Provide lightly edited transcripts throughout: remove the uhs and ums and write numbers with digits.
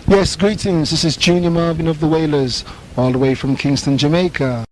Yes, greetings. This is Junior Marvin of the Wailers, all the way from Kingston, Jamaica.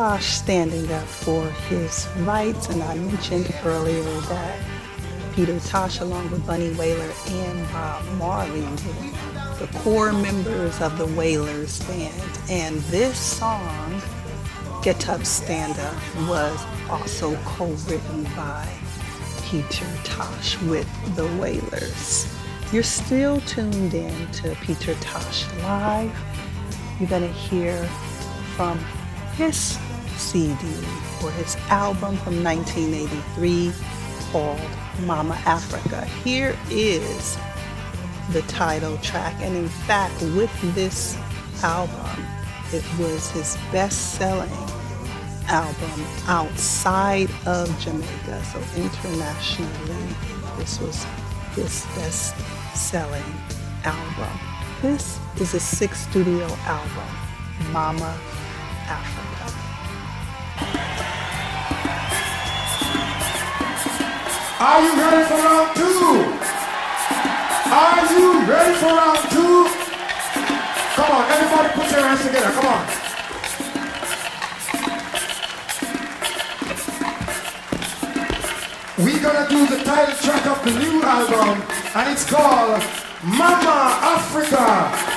TOSH standing up for his rights, and I mentioned earlier that Peter Tosh, along with Bunny Wailer and Bob Marley, were the core members of the Wailers band. And this song, Get Up Stand Up, was also co-written by Peter Tosh with the Wailers. You're still tuned in to Peter Tosh Live. You're going to hear from his CD or his album from 1983 called Mama Africa. Here is the title track, and in fact with this album it was his best-selling album outside of Jamaica, so internationally this was his best-selling album. This is a 6th studio album, Mama Africa. Are you ready for round 2? Are you ready for round 2? Come on, everybody put your hands together, come on. We're gonna do the title track of the new album, and it's called Mama Africa.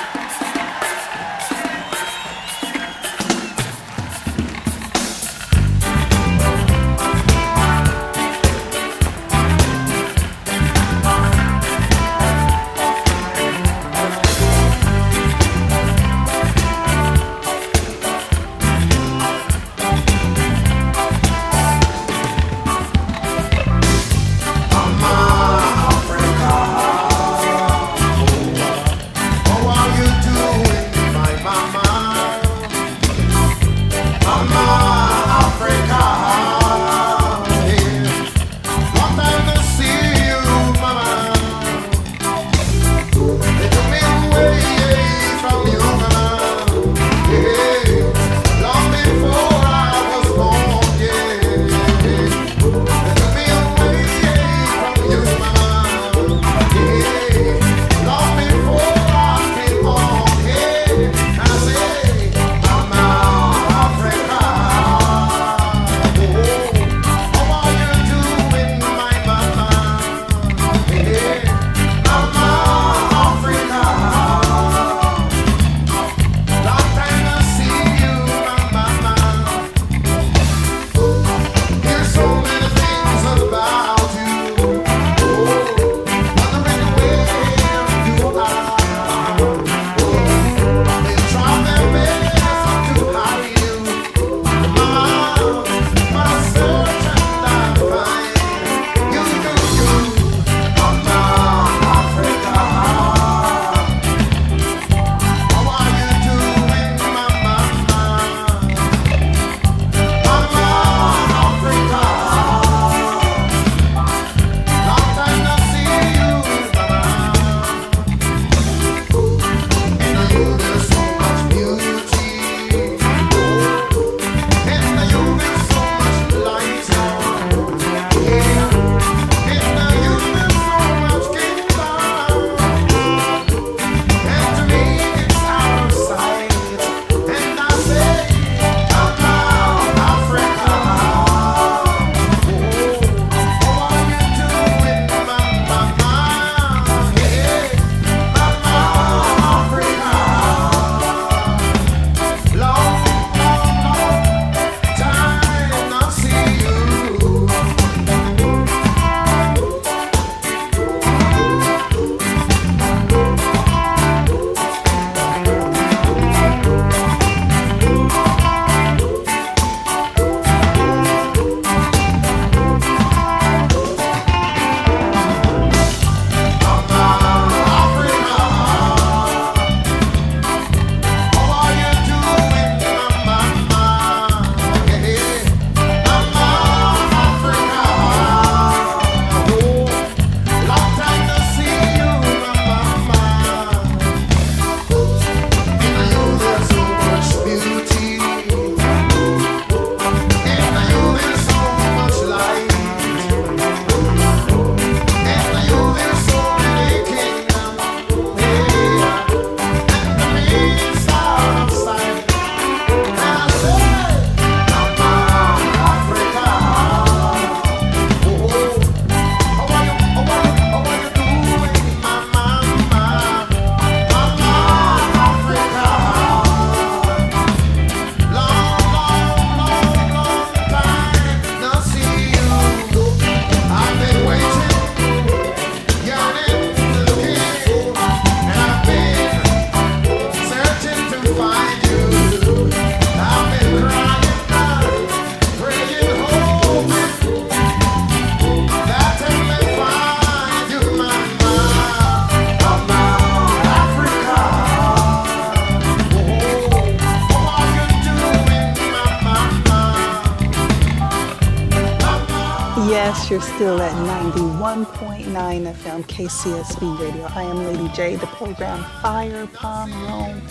Yes, you're still at 91.9 FM KCSB radio. I am Lady J, the program Fire Pon Rome.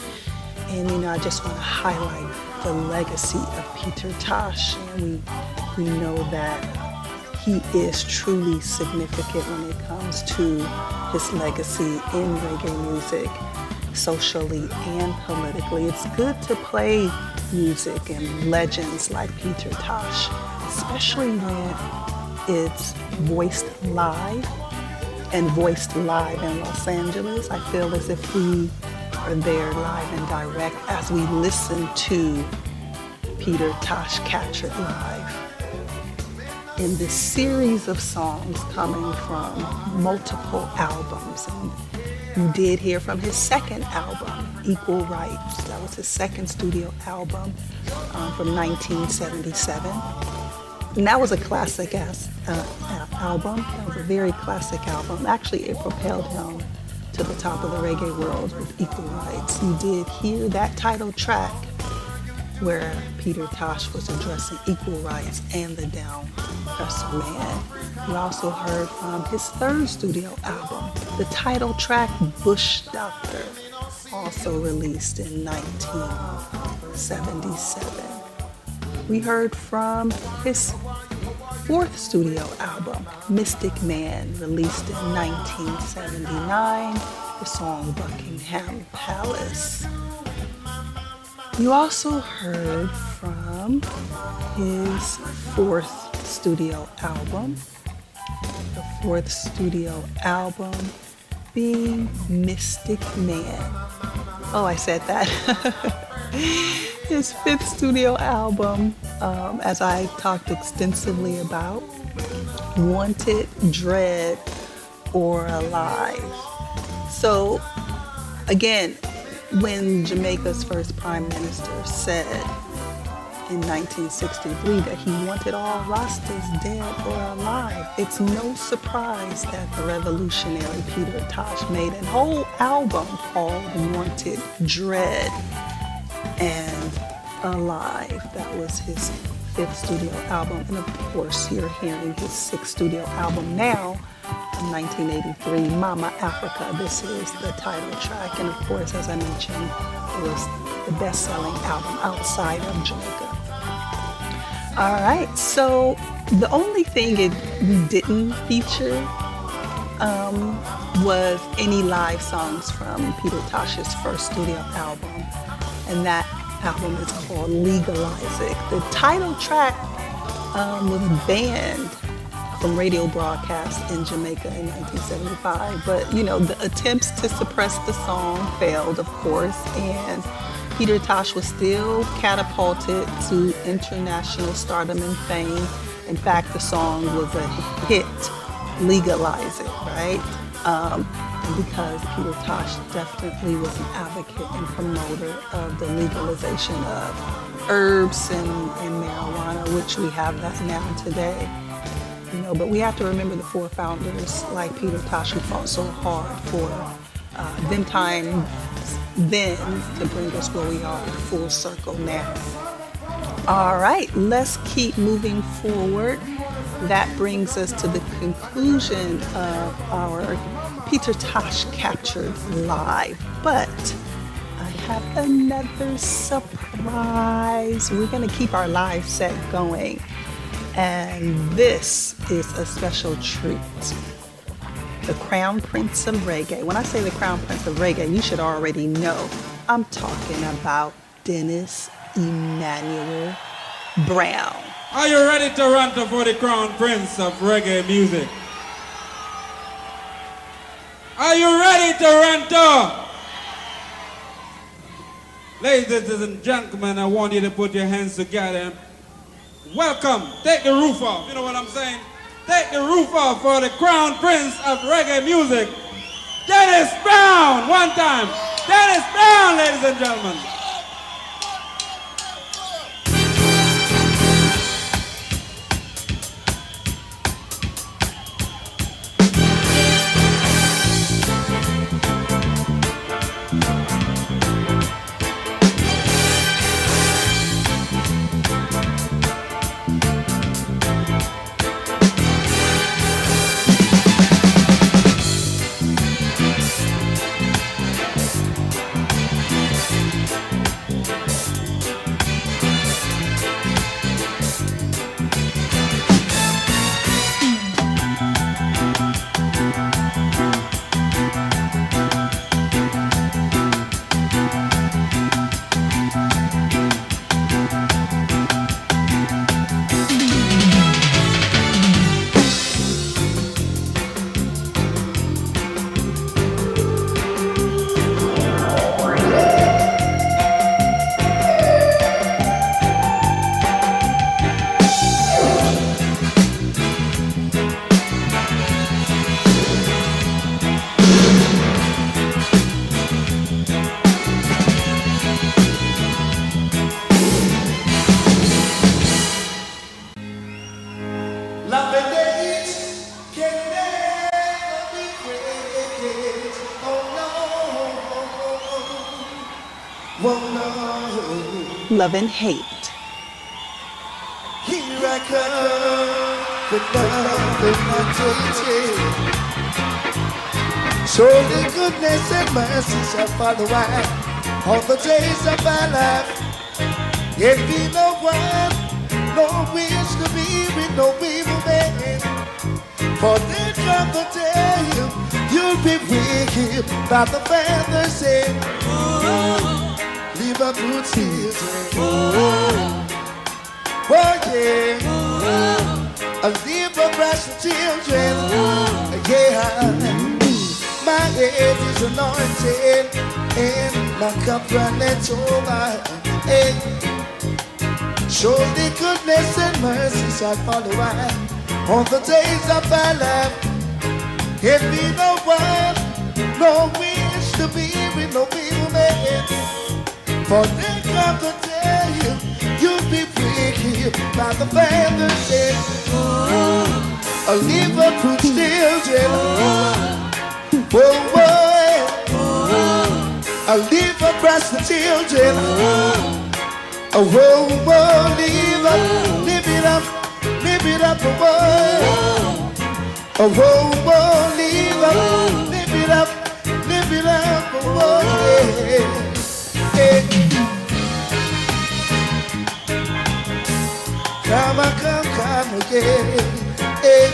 And, I just want to highlight the legacy of Peter Tosh. And we know that he is truly significant when it comes to his legacy in reggae music, socially and politically. It's good to play music and legends like Peter Tosh, especially when it's voiced live in Los Angeles. I feel as if we are there live and direct as we listen to Peter Tosh captured live in this series of songs coming from multiple albums. And you did hear from his second album, Equal Rights. That was his second studio album from 1977. And that was a classic album. That was a very classic album. Actually, it propelled him to the top of the reggae world with Equal Rights. You did hear that title track where Peter Tosh was addressing equal rights and the down oppressor man. You also heard from his third studio album, the title track Bush Doctor, also released in 1977. We heard from his fourth studio album, Mystic Man, released in 1979, the song Buckingham Palace. You also heard from his fourth studio album, the fourth studio album being Mystic Man. Oh, I said that. His fifth studio album, as I talked extensively about, Wanted, Dread, or Alive. So, again, when Jamaica's first prime minister said in 1963 that he wanted all Rastas dead or alive, it's no surprise that the revolutionary Peter Tosh made a whole album called Wanted, Dread, and Alive. That was his fifth studio album. And of course, you're hearing his sixth studio album now, in 1983, Mama Africa. This is the title track. And of course, as I mentioned, it was the best-selling album outside of Jamaica. All right, so the only thing we didn't feature was any live songs from Peter Tosh's first studio album. And that album is called Legalize It. The title track was banned from radio broadcasts in Jamaica in 1975. But, the attempts to suppress the song failed, of course, and Peter Tosh was still catapulted to international stardom and fame. In fact, the song was a hit, Legalize It, right? Because Peter Tosh definitely was an advocate and promoter of the legalization of herbs and marijuana, which we have that now today. But we have to remember the four founders like Peter Tosh who fought so hard for them times then to bring us where we are full circle now. All right, let's keep moving forward. That brings us to the conclusion of our Peter Tosh Captured Live. But I have another surprise. We're going to keep our live set going. And this is a special treat. The Crown Prince of Reggae. When I say the Crown Prince of Reggae, you should already know. I'm talking about Dennis Emmanuel Brown. Are you ready, Toronto, for the Crown Prince of Reggae music? Are you ready, Toronto? Ladies and gentlemen, I want you to put your hands together. Welcome. Take the roof off. You know what I'm saying? Take the roof off for the Crown Prince of Reggae music, Dennis Brown. One time. Dennis Brown, ladies and gentlemen. Love and Hate. Here I come with love and not surely goodness and mercy shall follow I all the days of my life. Yet be no one, no wish to be with no evil man. For then come the day you'll be wicked by the feathers in. Leave a good children. Oh yeah. Leave a breast children. Yeah. My head is anointed and my cup runneth over. Hey. Surely goodness and mercy shall follow I all the days of my life. It be no one, no wish to be with no evil man. For then come the day you'll be wicked by the feathers in. A liver fruit children. Whoa, whoa, I leave a breast for children. Oh, whoa, whoa, live it up, whoa. Oh, whoa, whoa, live it up, whoa. Hey. Come again. Hey.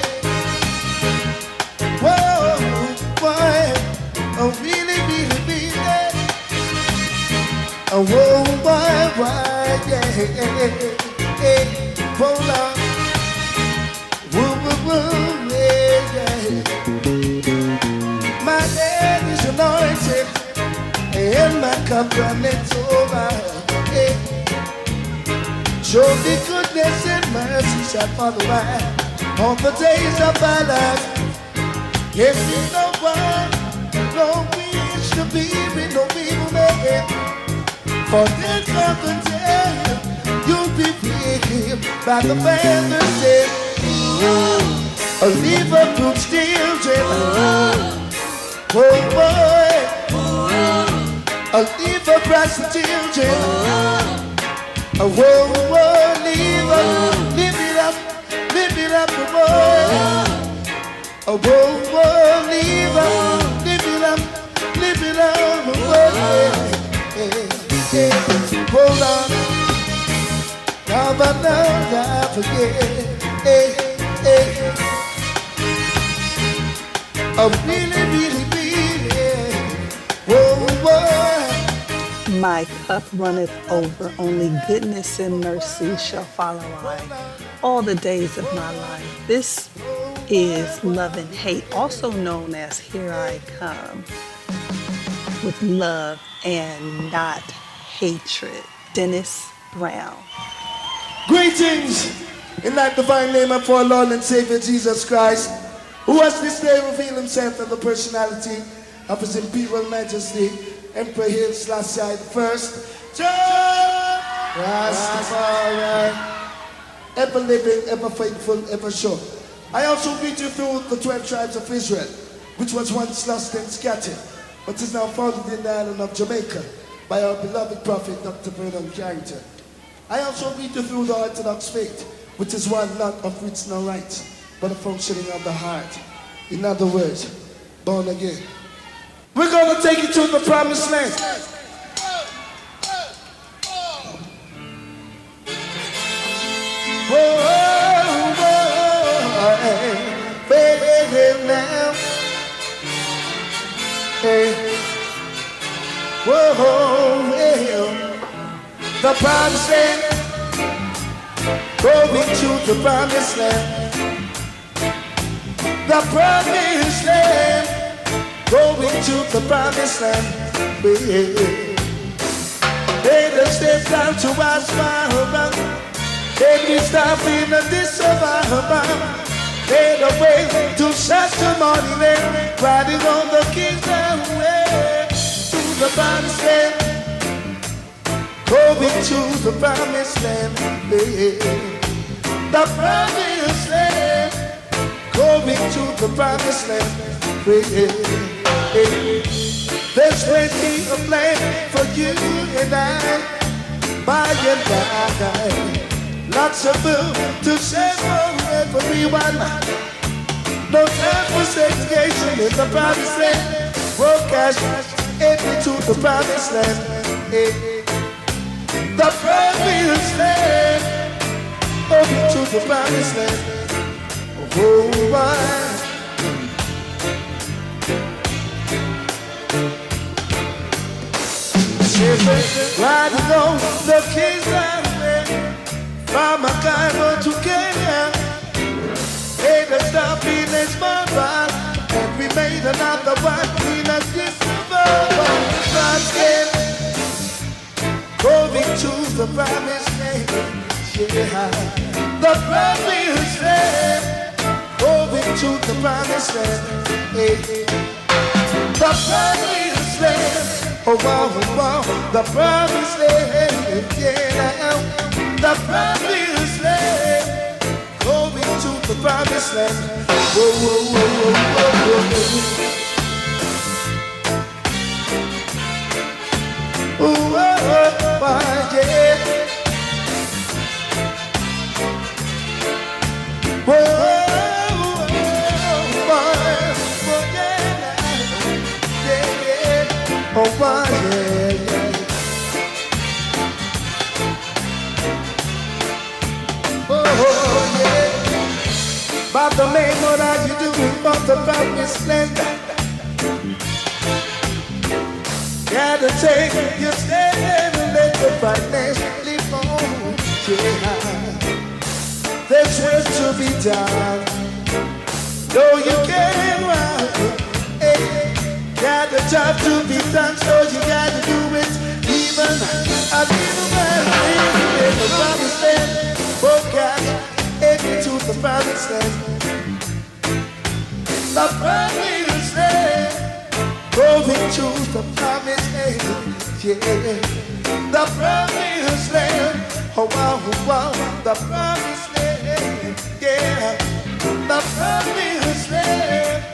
Whoa. Boy, oh really, oh boy, yeah, hold on, woo, yeah. My head is anointed, and my cup runneth over. Surely goodness and mercy shall follow I all the days of my life. If you no one, no wish to be with no evil man. For then come the day you'll be wicked by the feathers in. A liver fruit children. Oh boy. A liver breast children. Oh live it up, boy. Oh, whoa, live it up, hold on, never forget, oh, really, whoa. My cup runneth over, only goodness and mercy shall follow I all the days of my life. This is Love and Hate, also known as Here I Come, with love and not hatred. Dennis Brown. Greetings in that divine name of our Lord and Savior Jesus Christ, who has this day revealed himself in the personality of his imperial majesty, Emperor Haile Selassie I Rastafari, ever living, ever faithful, ever sure. I also greet you through the 12 tribes of Israel, which was once lost and scattered, but is now founded in the island of Jamaica by our beloved prophet, Dr. Vernon Carrington. I also greet you through the Orthodox faith, which is one not of writs nor rites, but a functioning of the heart. In other words, born again. We're going to take you to the promised land. Baby, now. Hey. Whoa, yeah. The promised land. Going to the promised land. The promised land. Going to the promised land. They just step down to our smile. They stop in the disavow. Made a way to such a morning land, riding on the kingdom way to the promised land, going to the promised land, the promised land, going to the promised land. There's plenty of land for you and I. by and by. Lots of food to share for everyone. No time for segregation in the promised land. World cash every to the promised land. The promised land. Over to the promised land. Oh, why? Riding on the king's highway from Cairo to Kenya. Made a stop in a small bar, and we made another one in a distant basket. Going to the promised land, yeah. The promised land. Going to the promised land, yeah. The promised land. Oh wow, oh wow, the promised land, yeah. The promised land, going to the promised land. Whoa, whoa, whoa, whoa, whoa, whoa. Oh, oh, oh, yeah. Whoa, oh, oh, yeah, yeah. Oh, yeah, yeah. Oh, yeah. By the name, what are you doing for the promised land? Gotta take your stand and let the finance live on. Yeah. There's work to be done. No, you can't run. Hey. Got the job to be done, so you gotta do it. Even a little man in the promised land. Oh God, every to the promised land. The promised land. Going to the promised land, yeah. The promised land. Oh wow, oh wow. The promised land, yeah. The promised land.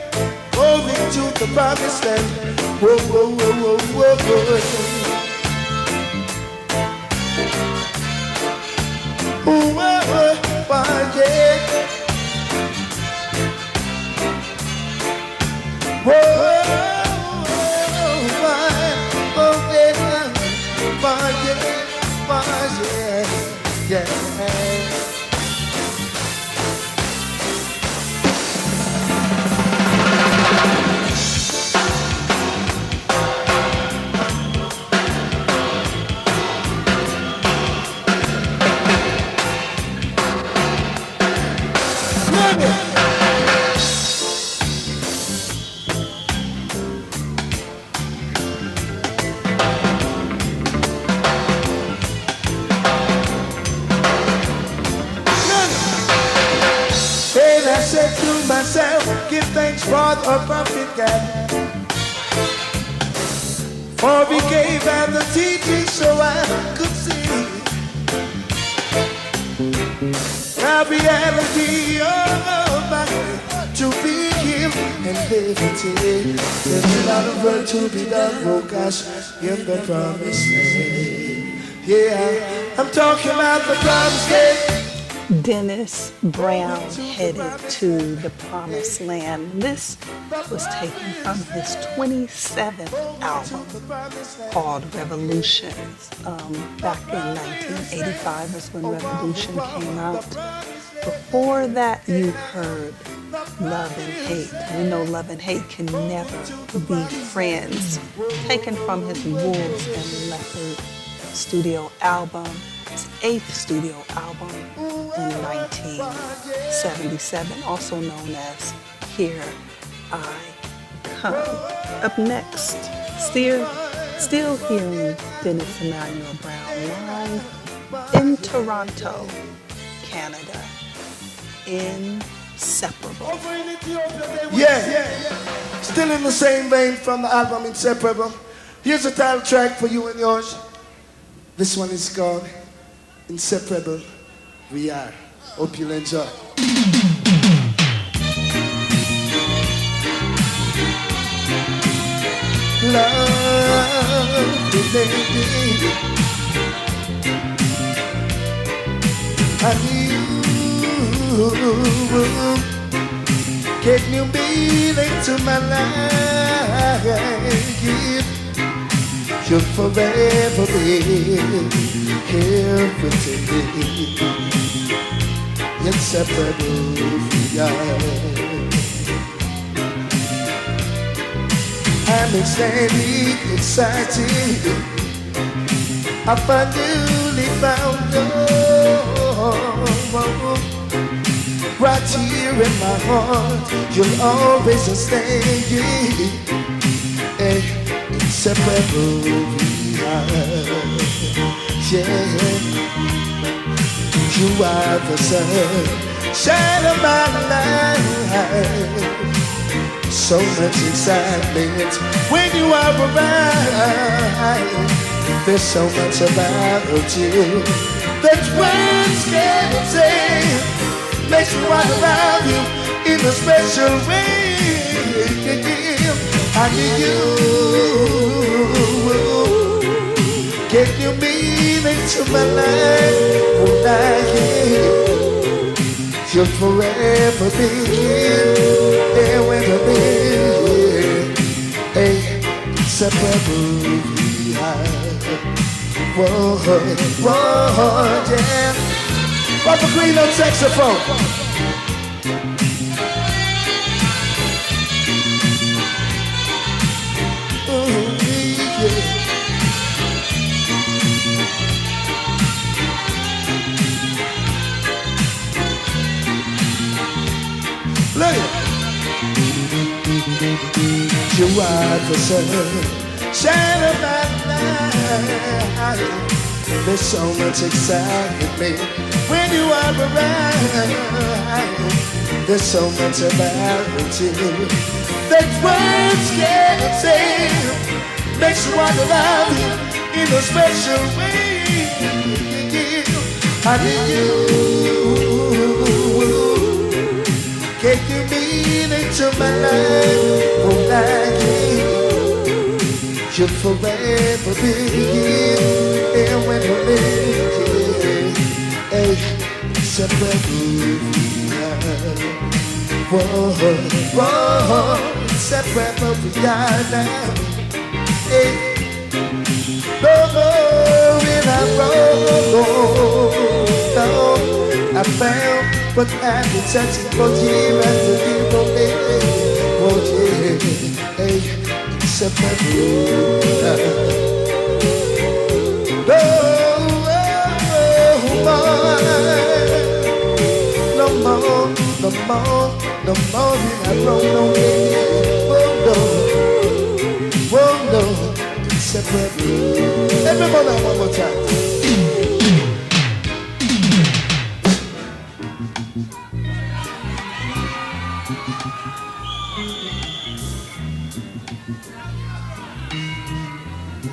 Going to the promised land. Whoa, whoa, whoa, whoa, whoa, whoa. Whoa, whoa, whoa, yeah. Whoa, yeah, yeah. Myself, give thanks for the prophet God, for he gave out the teaching so I could see the reality of my to be healed and liberty. There's a lot of work to be done, oh gosh, in the promised land. Yeah, I'm talking about the promised land. Dennis Brown headed to the promised land. This was taken from his 27th album called Revolutions. Back in 1985 is when Revolution came out. Before that, you heard Love and Hate. We know Love and Hate can never be friends. Taken from his Wolves and Leopard studio album. His 8th studio album in 1977, also known as Here I Come. Up next, still hearing Dennis Emmanuel Brown live in Toronto, Canada. Inseparable. Yeah, still in the same vein from the album Inseparable. Here's a title track for you and yours. This one is called Inseparable We Are. Hope you'll enjoy. Love, baby. And you gave new meaning to my life. You'll forever be here with me. Inseparable we are. I'm excited, excited. I finally found love. Right here in my heart, you'll always stay. Inseparable we are. Yeah. You are the sunshine of my life. So much excitement when you are around. There's so much about you that words can't say. Makes me want to love you in a special way. I need you. Get new meaning to my life. Oh, you'll forever be there with me. Inseparable we are. Whoa, whoa, yeah. Papa Green on saxophone. Ooh, yeah. Look. You are the sunshine of my life. There's so much excitement when you are around. There's so much about you that words can't say. Makes you want to love you in a special way. I need you. Can you mean into my life? Oh, like you'll forever be here when you live. Inseparable we are. Whoa, whoa, inseparable we are now. No more in our road. No, I found what I've been searching for years after you for me. Oh yeah, inseparable. No more, no more, no more in our road. No more. Oh no, inseparable. Everybody one more time.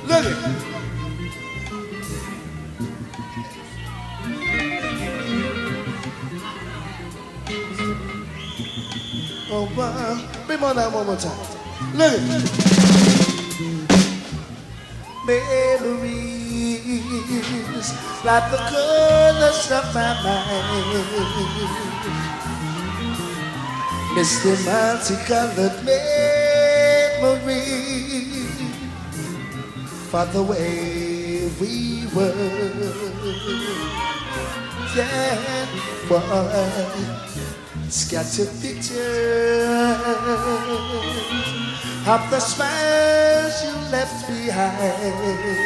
Look it. Oh, wow. Bring on that one more time. Look it. Memories like the colors of my mind. Misty multicolored memories for the way we were. Yeah, boy, scattered pictures of the smiles you left behind.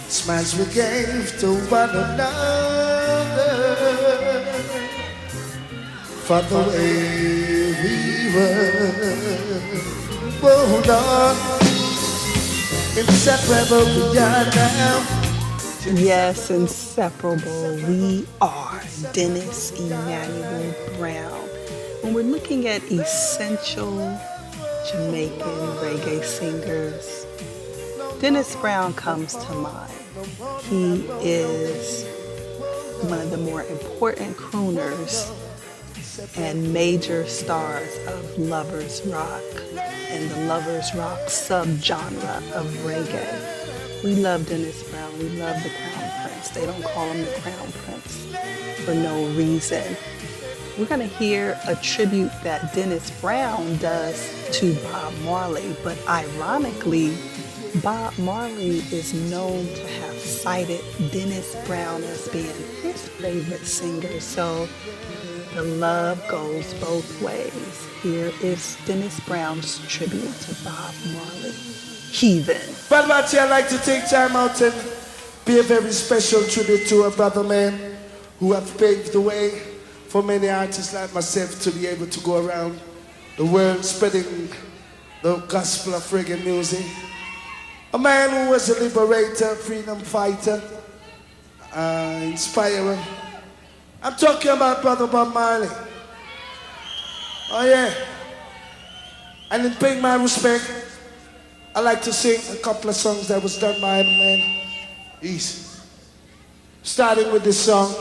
Smiles we gave to one another for the way we were. Hold on. Inseparable we are now. Yes, inseparable we are. Dennis Emmanuel Brown. When we're looking at essential Jamaican reggae singers, Dennis Brown comes to mind. He is one of the more important crooners and major stars of lovers rock and the lovers rock subgenre of reggae. We love Dennis Brown. We love the Crown Prince. They don't call him the Crown Prince for no reason. We're going to hear a tribute that Dennis Brown does to Bob Marley, but ironically, Bob Marley is known to have cited Dennis Brown as being his favorite singer, so the love goes both ways. Here is Dennis Brown's tribute to Bob Marley, Heathen. Well, Matty, I'd like to take time out and pay a very special tribute to a brother man who have paved the way for many artists like myself to be able to go around the world spreading the gospel of reggae music. A man who was a liberator, freedom fighter, inspirer. I'm talking about Brother Bob Marley. Oh yeah. And in paying my respect, I like to sing a couple of songs that was done by him, man. Easy. Starting with this song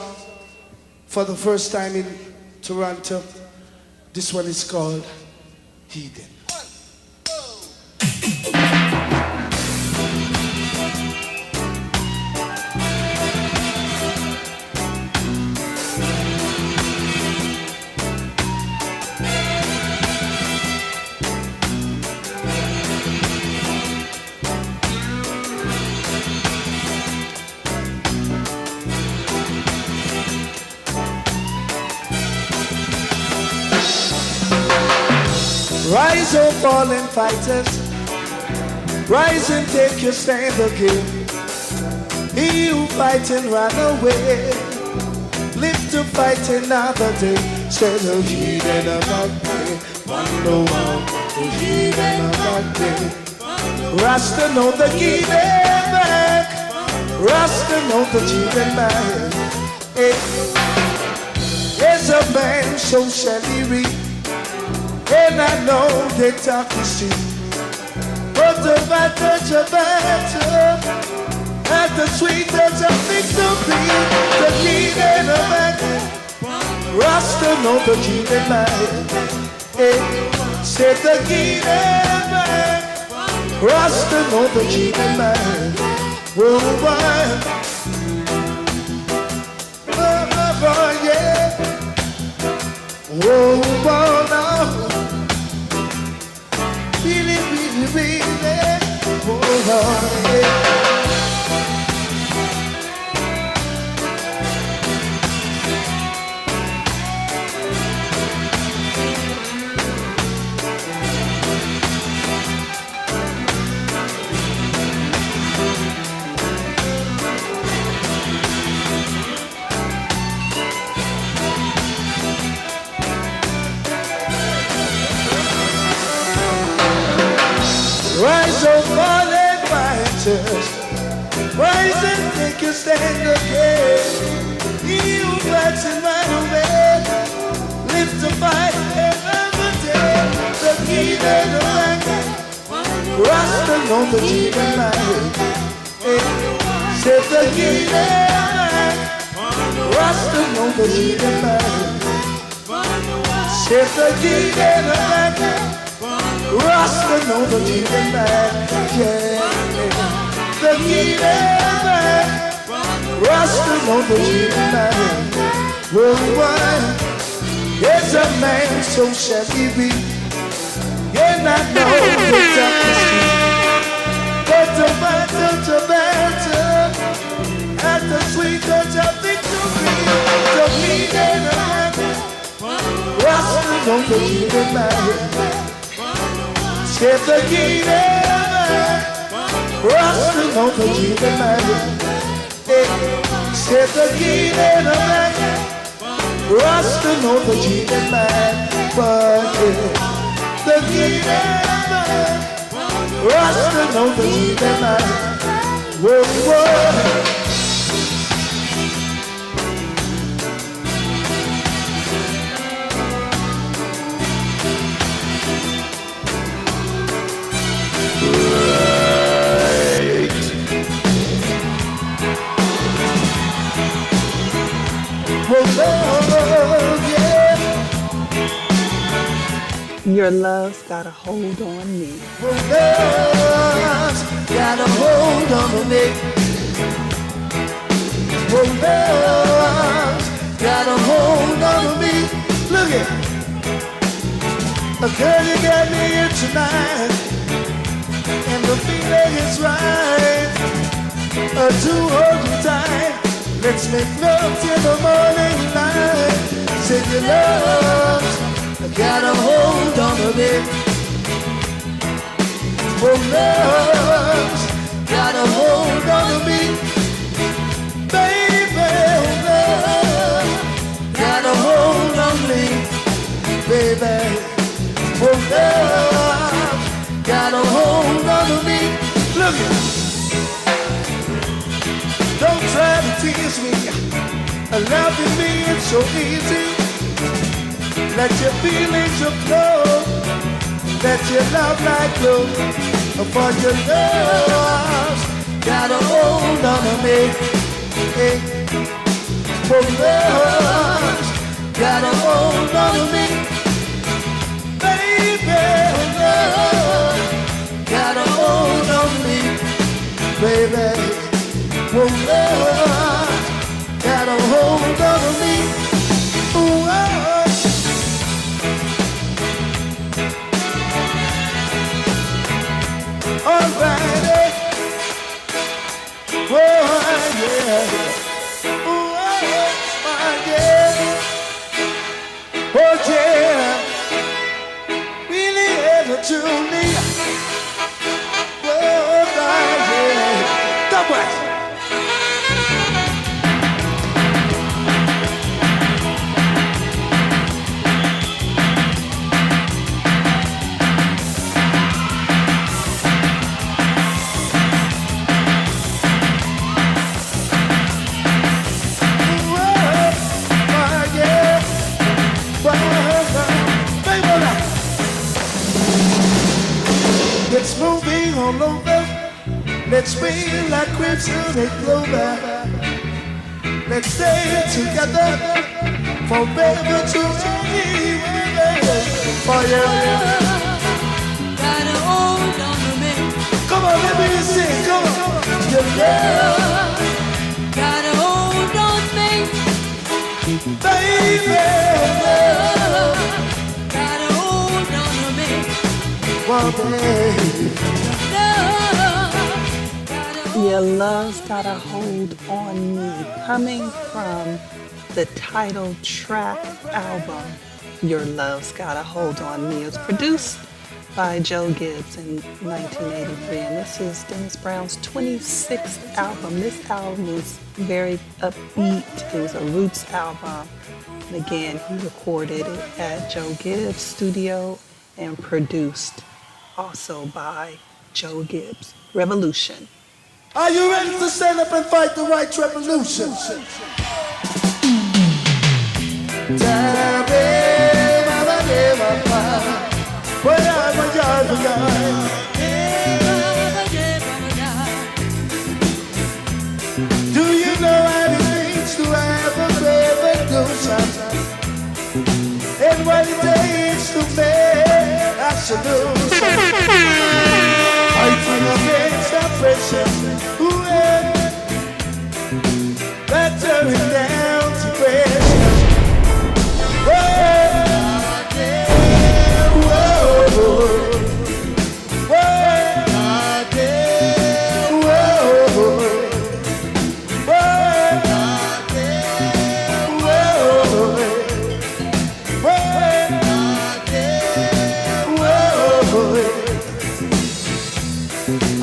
for the first time in Toronto. This one is called Heathen. Rise, oh fallen fighters, rise and take your stand again. He who fights and run away, live to fight another day. Say the heathen about me, no one, the heathen about me. Rasta know the heathen back, Rasta know the heathen back. As a man, so shall he reap. And I know they talk the street, but the battle, and the sweet touch of victory, the heathen of man, Rasta know the heathen man. Say the heathen man, Rasta know the heathen man. Worldwide, oh yeah, worldwide now. Really, oh, yeah. Rise, oh fallen fighters, rise and take your stand again. He who fights and run away, live to fight another day. The heathen of man, Rasta know the heathen man. Say the heathen man, Rasta know the heathen man. Say the heathen man, Rasta know the heathen man, yeah. The heathen man, Rasta know the heathen man. Worldwide, there's a man, so shall he be. And I know the darkness, but the battle, and the sweet touch of victory. The heathen man, Rasta know the heathen man. Say the heathen man, Rasta know the heathen man. Say the heathen man, Rasta know the heathen man. But the heathen man, Rasta know the heathen man. Whoa, whoa. Your love's got a hold on me. Your love's got a hold on me. Your love's got a hold on me. Look it. Girl, you got me here tonight, and the feeling is right. To hold you tight, let's make love till the morning light. Say your love's got a hold on me. Oh, love's got a hold on me. Baby, love got a hold on me. Baby, oh, love got a hold on me. Look at, don't try to tease me. Loving me is so easy. Let your feelings flow. Let your love like glow. For your love's got a hold on me. Hey. For love's got a hold on me. Baby, love got a hold on me. Baby, for love got a hold on me. Ooh, oh. Alrighty, oh yeah, oh yeah, oh yeah, really ever truly, oh yeah, double. It's moving all over. Let's feel like crimson and clover. Let's stay together forever to anywhere. For you, got a hold on me. come on, let me sing. Come on, your love Got a hold on me. baby. Got a hold on me. One day, Your love's got a hold on me. Coming from the title track album, Your Love's Got a Hold on Me. It was produced by Joe Gibbs in 1983, and this is Dennis Brown's 26th album. This album is very upbeat. It was a roots album. And again, he recorded it at Joe Gibbs' studio and produced also by Joe Gibbs. Revolution. are you ready to stand up and fight the right revolution? Do you know what it means to have a revolution? And what it takes to make a solution? Fighting against oppression, better it down to question.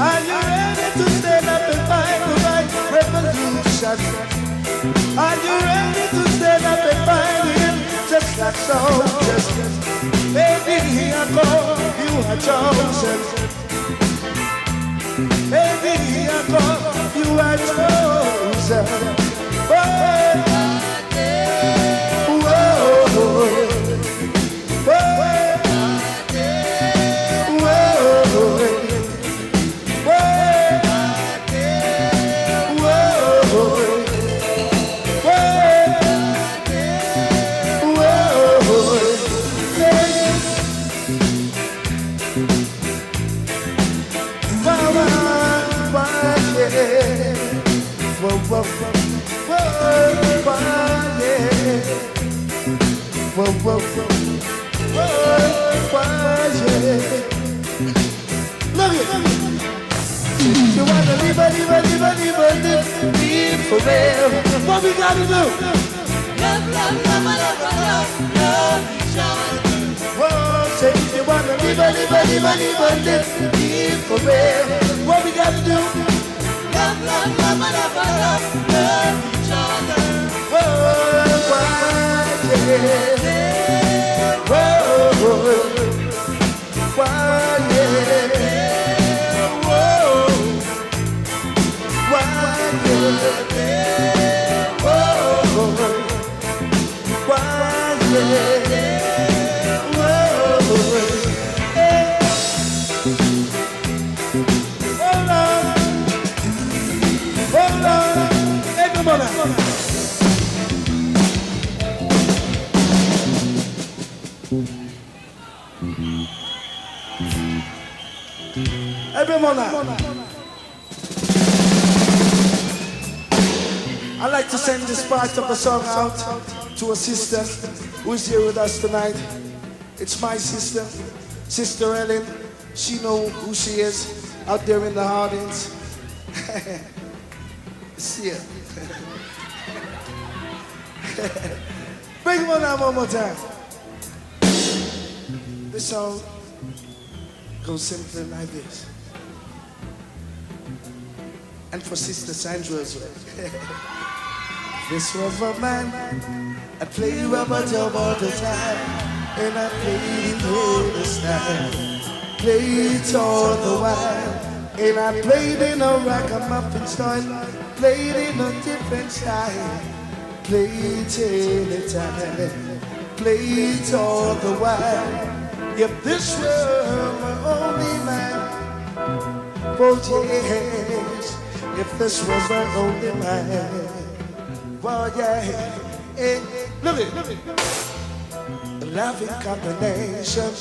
Are you ready to stand up and fight the right revolution? Are you ready to stand up and fight him just like soldiers? Baby, I call you are chosen. Baby, I call you are chosen. yeah. Whoa, whoa, whoa, yeah. Look it. You wanna live forever. What we gotta do? Love each other. Whoa, say you wanna live forever. What we gotta do? Love each other. Whoa, yeah. Whoa, yeah. Whoa, I'd like to send this part of the song out to a sister who is here with us tonight. It's my sister, Sister Ellen. She knows who she is out there in the audience. See ya. Bring one out one more time. This song goes simply like this. And for Sister Sandra as well. This was a man, I play rubber dub all the time, and I played it all the style, played it all the while, and I played in a ragamuffin style, played in a different style, played any time, played all the while. If this were my only man, for years, if this was my only man. Well, yeah, hey, look it. A loving combination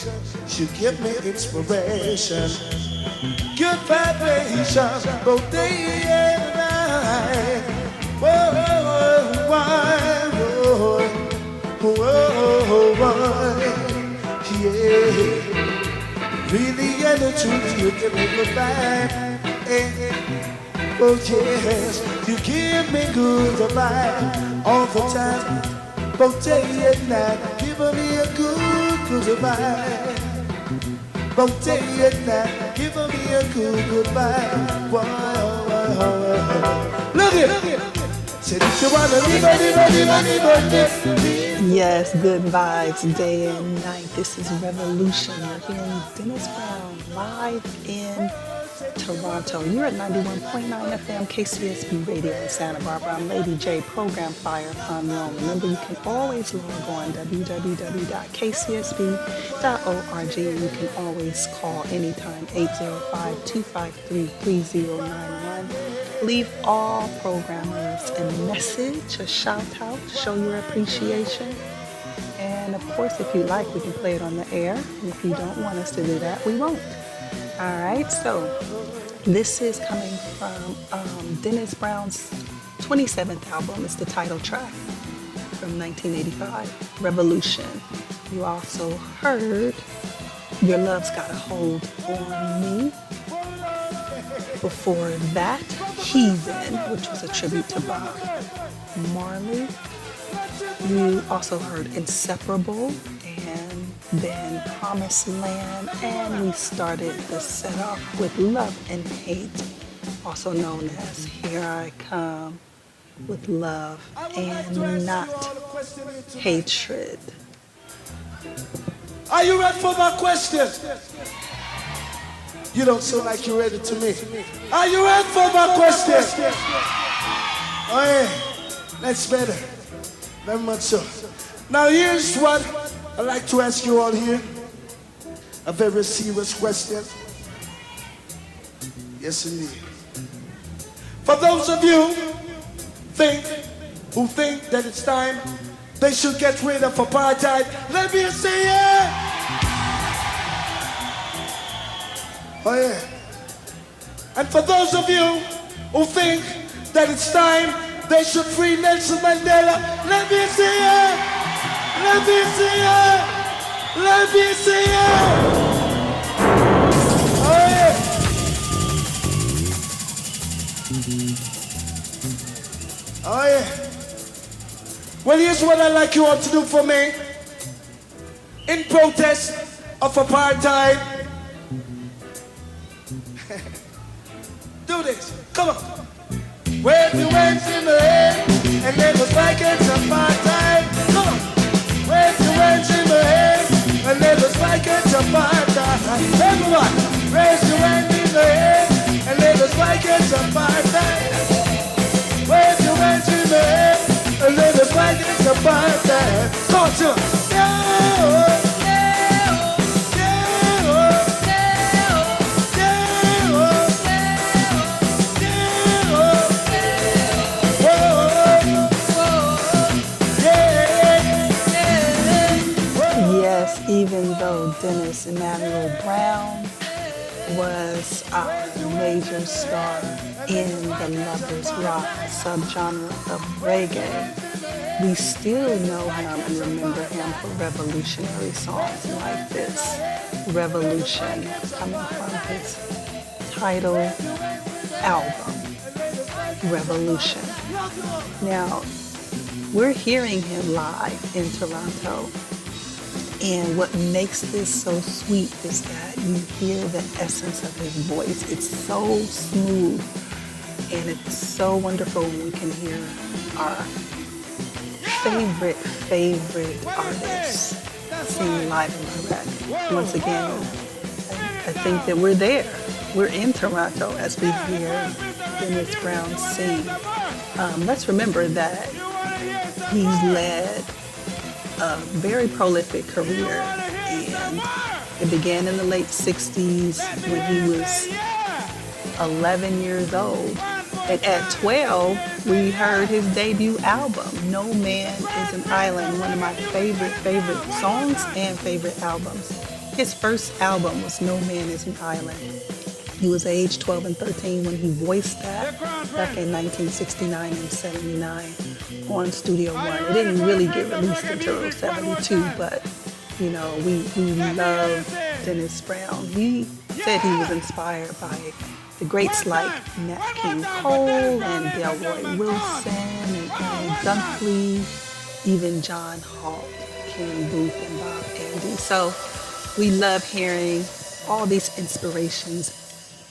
should give me inspiration. Good vibration, both day and night. Whoa, yeah. Really and the truth, you give me good vibe. Oh yes, you give me good vibe all the time, both day and night. Give me a good vibe, both day and night. Give me a good vibe. Look it. Said if you wanna live. Yes, good vibes day and night. This is Revolution. You're hearing Dennis Brown live in Toronto. You're at 91.9 FM KCSB Radio in Santa Barbara. I'm Lady J, program flyer Pon Rome. Remember, you can always log on www.kcsb.org, and you can always call anytime 805-253-3091. Leave all programmers a message, a shout out, show your appreciation. And of course, if you like, we can play it on the air. And if you don't want us to do that, we won't. All right, so this is coming from Dennis Brown's 27th album. It's the title track from 1985, Revolution. You also heard Your Love's Got a Hold on Me. Before that, Heathen, which was a tribute to Bob Marley. You also heard Inseparable, and then Promised Land, and we started the set off with Love and Hate, also known as Here I Come, with love and not hatred. Are you ready for my question? You don't sound like you're ready to me. Are you ready for my question? Oh yeah, that's better. Very much so. Now here's what I'd like to ask you all here. A very serious question. Yes, indeed. For those of you who think that it's time they should get rid of apartheid, let me say yeah. Oh yeah. And for those of you who think that it's time They should free Nelson Mandela. Let me see it. Let me see it. Let me see it. Oh yeah. Oh yeah. Well, here's what I'd like you all to do for me. In protest of apartheid. Do this. Come on. Wave your hands in the air and let us fight against apartheid. Come on. Wave your hands in the air and let us fight against apartheid. Everyone, raise your hand in the air and let us fight against apartheid. Wave your hands in the air and let us fight against apartheid. Come on, John. Even though Dennis Emmanuel Brown was a major star in the lovers rock subgenre of reggae, we still know him and remember him for revolutionary songs like this. Revolution, coming from his title album, Revolution. Now, we're hearing him live in Toronto. And what makes this so sweet is that you hear the essence of his voice. It's so smooth and it's so wonderful when we can hear our favorite artists sing live and direct. Once again, I think that we're there. We're in Toronto as we hear Dennis Brown sing. Let's remember that he's led a very prolific career, and it began in the late 60s when he was 11 years old. And at 12, we heard his debut album, No Man is an Island, one of my favorite songs and favorite albums. His first album was No Man is an Island. He was age 12 and 13 when he voiced that back in 1969 and 79 on Studio One. It didn't really get released until 72, but you know, we love Dennis Brown. He said he was inspired by the greats like Nat King Cole and Delroy Wilson and Aaron Dunkley, even John Hall, King Booth and Bob Andy. So we love hearing all these inspirations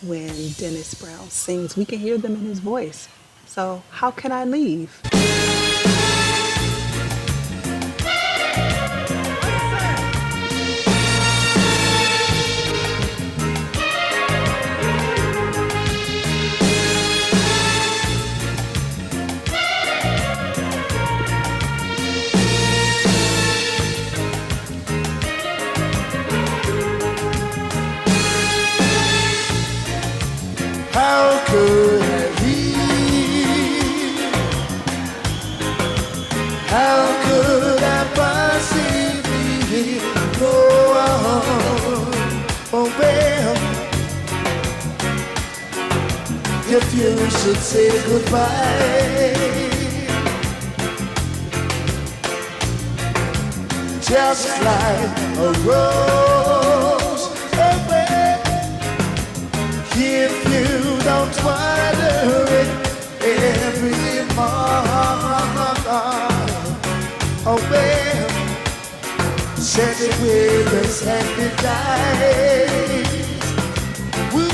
when Dennis Brown sings. We can hear them in his voice. So how can I leave? How could I leave? How could I possibly go on? Oh well, if you should say goodbye, just like a rose away. If you don't water it every morning, oh well, set it with a sandy dies. Woo,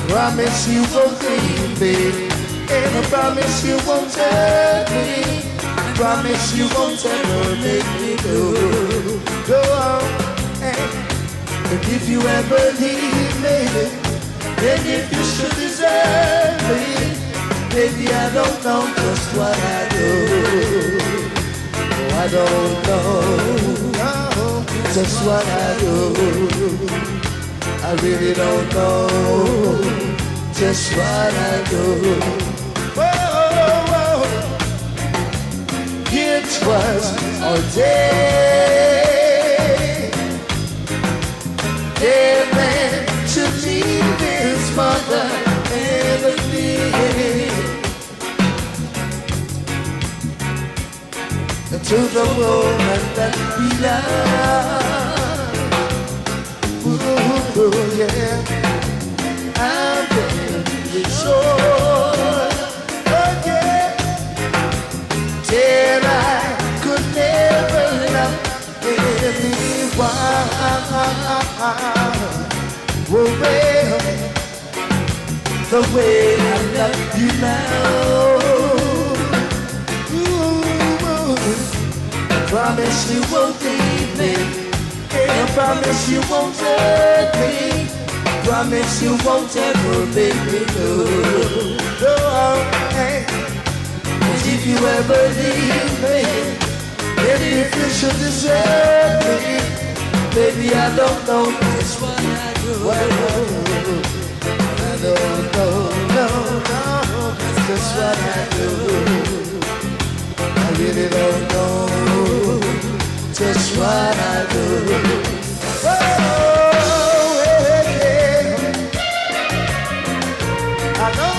promise you won't leave me, and I promise you won't hurt me. Promise you won't ever make me go on. And if you ever leave me, and if you should desert me, baby, I don't know just what I do. Oh, I don't know just what I do. I really don't know just what I do. Oh, it was all day. Dead man should leave his mother and a to the woman that we love. Ooh, yeah, I'm very sure, oh yeah, till I could never love anyone. Oh, well, the way I love you now. Promise you won't leave me. I promise you won't hurt me. Promise you won't ever make me go. No, hey. 'Cause if you ever leave me, and if you should desert me, baby, I don't know just what I do. I don't know, no, that's just what I do. I really don't know just what I do. Oh, yeah, yeah. I know,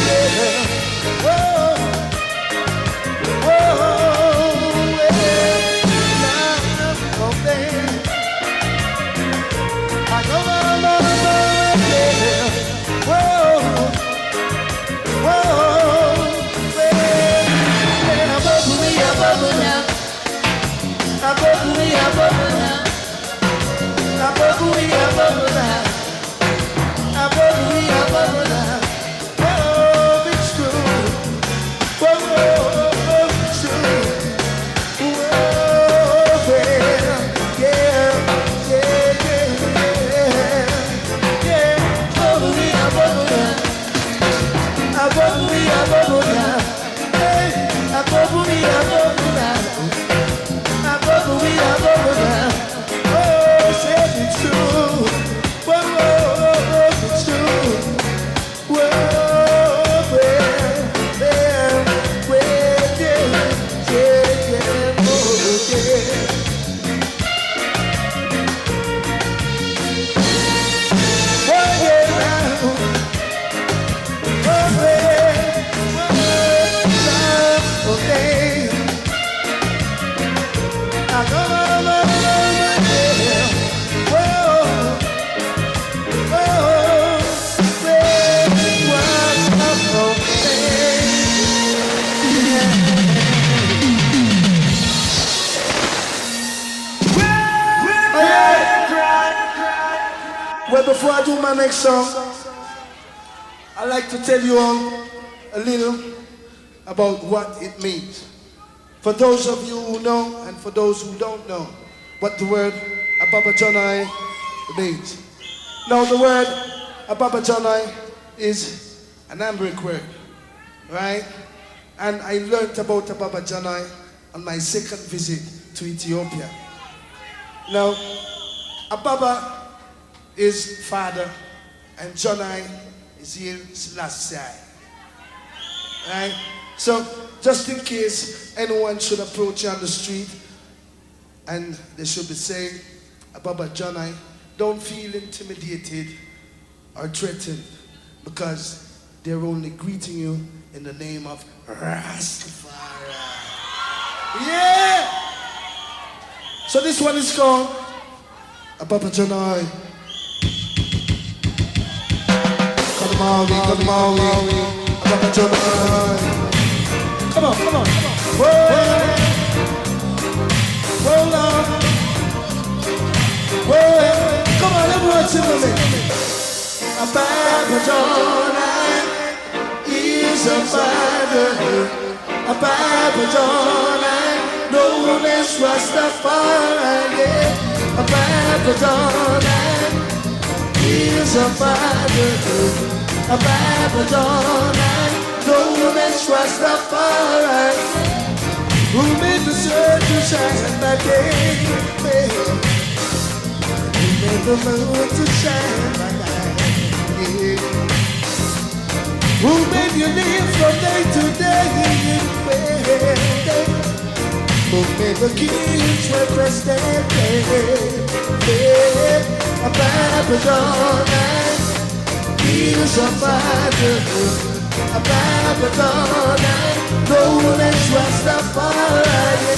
yeah. Whoa, whoa, yeah. Okay. I know, yeah. Whoa, whoa. Well, before I do my next song, I'd like to tell you all a little about what it means. For those of you who know and for those who don't know what the word Ababajanai means. Now the word Ababajanai is an Amharic word, right? And I learned about Ababajanai on my second visit to Ethiopia. Now, Ababa is father and Jonai is here Selassie. Right? So, just in case anyone should approach you on the street and they should be saying, Ababa Jonai, don't feel intimidated or threatened because they're only greeting you in the name of Rastafari. Yeah! So this one is called Ababa Jonai. Come on, Ababa Jonai. Come on. Roll on. Come on, everyone sing with me. Ababa Jonai is a father. Ababa Jonai, known as Rastafari. Yeah. Ababa Jonai is a father. Ababa Jonai, known as Rastafari, who made the sun to shine by day, who made the moon to shine by night, yeah. Who made you live from day to day, who made the kings represent, Ababa Jonai is a father. Ababa Jonai, known as Rastafari,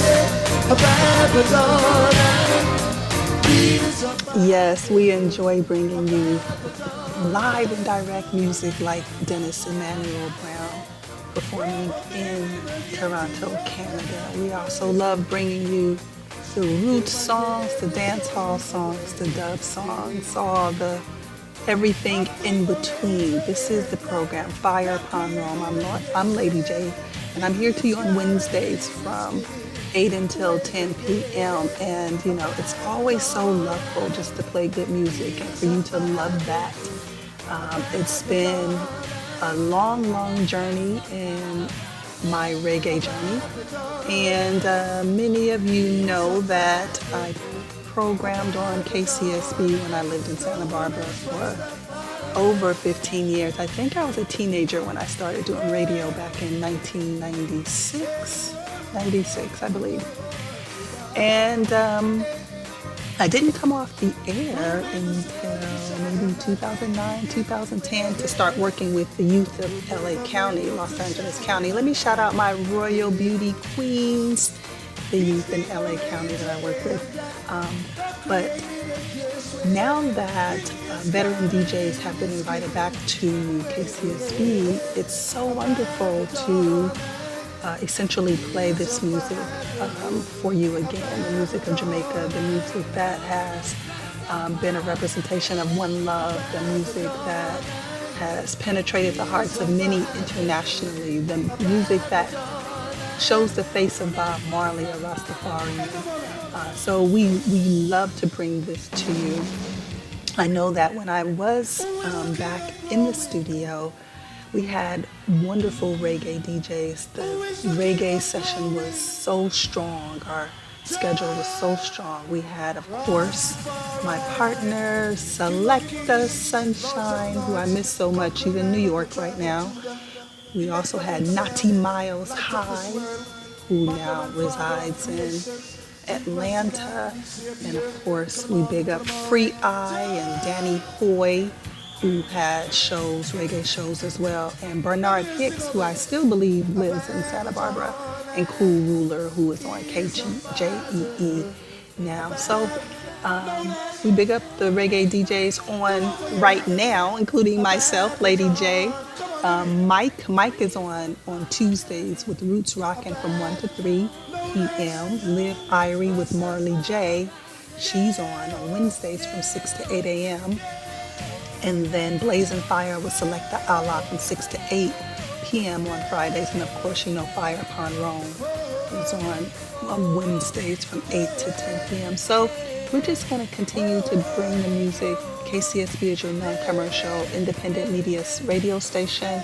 Babylon. Yes, we enjoy bringing you live and direct music like Dennis Emmanuel Brown performing in Toronto, Canada. We also love bringing you the roots songs, the dancehall songs, the dub songs, all the everything in between. This is the program Fire Pon Rome. I'm Lady J, and I'm here to you on Wednesdays from 8 until 10 p.m. And, you know, it's always so loveful just to play good music and for you to love that. It's been a long, long journey in my reggae journey. And many of you know that I programmed on KCSB when I lived in Santa Barbara for over 15 years. I think I was a teenager when I started doing radio back in 1996. 96, I believe. And I didn't come off the air until maybe 2009, 2010 to start working with the youth of LA County, Los Angeles County. Let me shout out my Royal Beauty Queens, the youth in LA County that I work with. But now that veteran DJs have been invited back to KCSB, it's so wonderful to essentially play this music for you again, the music of Jamaica, the music that has been a representation of one love, the music that has penetrated the hearts of many internationally, the music that shows the face of Bob Marley or Rastafari. So we love to bring this to you. I know that when I was back in the studio, we had wonderful reggae DJs. The reggae session was so strong. Our schedule was so strong. We had, of course, my partner, Selecta Sunshine, who I miss so much. She's in New York right now. We also had Natty Miles High, who now resides in Atlanta. And of course, we big up Free Eye and Danny Hoy, who had shows, reggae shows as well, and Bernard Hicks, who I still believe lives in Santa Barbara, and Cool Ruler, who is on KJEE now. So we big up the reggae DJs on right now, including myself, Lady J. Mike is on Tuesdays with Roots Rockin' from 1 to 3 p.m. Liv Irie with Marley J. She's on Wednesdays from 6 to 8 a.m. And then Blazing Fire with Selecta Allah from 6 to 8 p.m. on Fridays. And of course, you know, Fire Pon Rome is on Wednesdays from 8 to 10 p.m. So we're just going to continue to bring the music. KCSB is your non-commercial independent media radio station.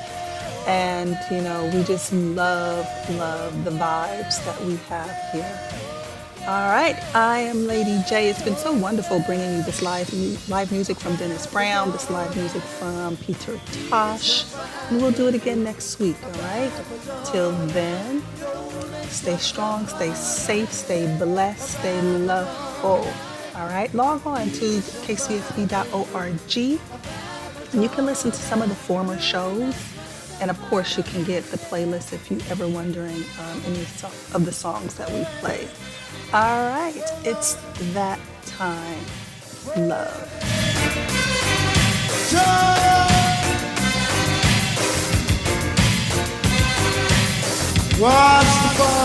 And, you know, we just love the vibes that we have here. All right, I am Lady J. It's been so wonderful bringing you this live music from Dennis Brown, this live music from Peter Tosh, and we'll do it again next week, all right? Till then, stay strong, stay safe, stay blessed, stay loveful, all right? Log on to kcsb.org, and you can listen to some of the former shows, and of course, you can get the playlist if you're ever wondering any of the songs that we play. All right, it's that time. Love. Rastafari.